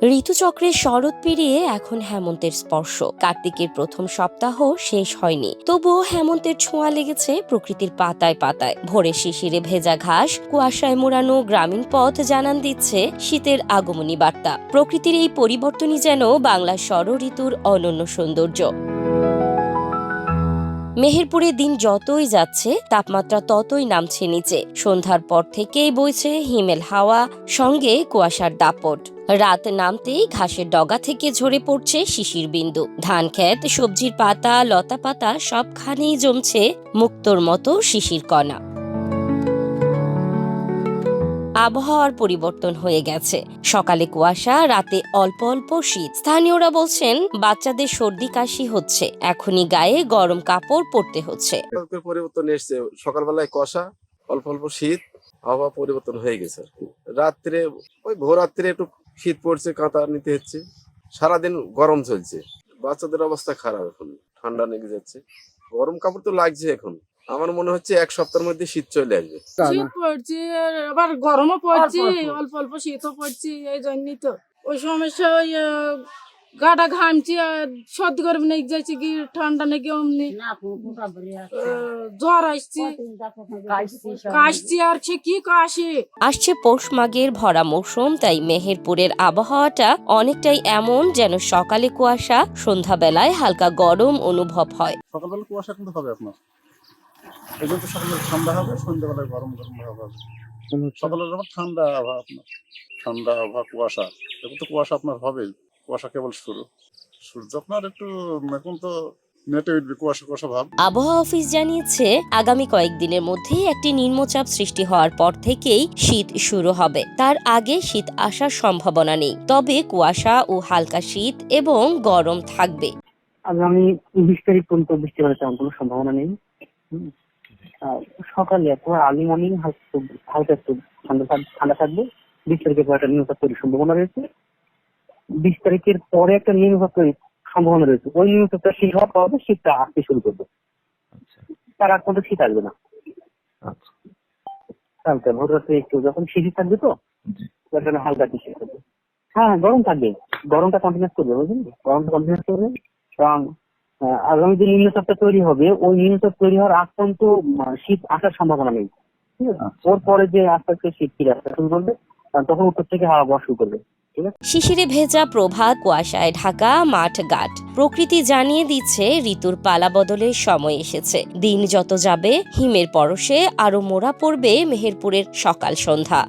ঋতুচক্রের শরৎ পেরিয়ে এখন হেমন্তের স্পর্শ। কার্তিকের প্রথম সপ্তাহ শেষ হয়নি, তবুও হেমন্তের ছোঁয়া লেগেছে প্রকৃতির পাতায় পাতায়। ভোরে শিশিরে ভেজা ঘাস, কুয়াশায় মোড়ানো গ্রামীণ পথ জানান দিচ্ছে শীতের আগমনী বার্তা। প্রকৃতির এই পরিবর্তনই যেন বাংলার ষড় ঋতুর অনন্য সৌন্দর্য। মেহেরপুরে দিন যতই যাচ্ছে তাপমাত্রা ততই নামছে নিচে। সন্ধ্যার পর থেকেই বইছে হিমেল হাওয়া, সঙ্গে কুয়াশার দাপট। রাত নামতেই ঘাসের ডগা থেকে ঝরে পড়ছে শিশির বিন্দু। ধান ক্ষেত, সবজির পাতা, লতা পাতা সবখানেই জমছে মুক্তোর মতো শিশির কণা। আবহাওয়ার পরিবর্তন হয়ে গেছে। সকালে কুয়াশা, রাতে অল্প অল্প শীত। স্থানীয়রা বলছেন বাচ্চাদের সর্দি কাশি হচ্ছে, এখনই গায়ে গরম কাপড় পরতে হচ্ছে। পরিবর্তন এসছে, সকালবেলায় কুয়াশা, অল্প অল্প শীত, আবহাওয়া পরিবর্তন হয়ে গেছে। রাত্রে ওই ভোর রাত্রে একটু শীত পড়ছে, কাঁথা নিতে হচ্ছে। সারাদিন গরম চলছে, বাচ্চাদের অবস্থা খারাপ, এখন ঠান্ডা লেগে যাচ্ছে। গরম কাপড় তো লাগছে এখন। আমার মনে হচ্ছে এক সপ্তাহের মধ্যে শীত চলে আসবে। শীত পড়ছে, আবার গরমও পড়ছে, অল্প অল্প শীতও পড়ছে। এই জন্যই তো ওই সমস্যা, ওই গাটা ঘামছি, সর্দি গরম নেই যাচ্ছে, কি ঠান্ডা নাকি অমনি জ্বর আসছে, কাশছি, আর সে কি কাশি। আসছে পৌষ মাঘের ভরা মৌসুম, তাই মেহেরপুরের আবহাওয়াটা অনেকটাই এমন যেন সকালে কুয়াশা, সন্ধ্যাবেলায় হালকা গরম অনুভব হয়। সকালবেলা কুয়াশা কিন্তু হবে আপনার, এই জন্য সকালে ঠান্ডা হবে, সন্ধ্যাবেলায় গরম গরম ভাব হবে। সকালের আবার ঠান্ডা আবহাওয়া, আপনার ঠান্ডা আবহাওয়া, কুয়াশা, এখন তো কুয়াশা আপনার হবেই। কুয়াশা কেবল শুরু, সূর্য আপনার একটু এখন তো নেটে উঠবে, কুয়াশা কুয়াশা ভাব। আবহাওয়া অফিস জানিয়েছে আগামী কয়েকদিনের মধ্যেই একটি নিম্নচাপ সৃষ্টি হওয়ার পর থেকেই শীত শুরু হবে। তার আগে শীত আসার সম্ভাবনা নেই, তবে কুয়াশা ও হালকা শীত এবং গরম থাকবে। আগামী 20 তারিখ পর্যন্ত বৃষ্টি হওয়ার তেমন কোনো সম্ভাবনা নেই। সকালে অথবা আর্লি মর্নিং হালকা একটু ঠান্ডা থাকবে। 20 তারিখের পর একটা নিম্নচাপ তৈরির সম্ভাবনা রয়েছে। 20 তারিখের পরে একটা নিম্নচাপ তৈরির সম্ভাবনা রয়েছে। ওই নিম্নচাপটা শেষ হওয়ার পর শীতটা আসতে শুরু করবে। তার আগ পর্যন্ত শীত আসবে না। হালকা ভোর রাতে একটু যখন শিশির থাকবে, তো হালকা শীত থাকবে। হ্যাঁ, গরম থাকবে, গরমটা কন্টিনিউস করবে, বুঝলেন? গরমটা কন্টিনিউস করবে, কারণ আগামী যে নিম্নচাপটা তৈরি হবে, ওই নিম্নচাপ তৈরি হওয়ার আগ পর্যন্ত শীত আসার সম্ভাবনা নেই। ঠিক আছে, ওর পরে যে আস্তে আস্তে শীত ফিরে আসতে শুরু করবে, তখন উত্তর থেকে হাওয়া বওয়া শুরু করবে। শিশিরে ভেজা প্রভাত, কুয়াশায় ঢাকা মাঠ ঘাট, প্রকৃতি জানিয়ে দিচ্ছে ঋতুর পালা বদলের সময় এসেছে। দিন যত যাবে হিমের পরশে আরো মোড়া পড়বে মেহেরপুরের সকাল সন্ধ্যা।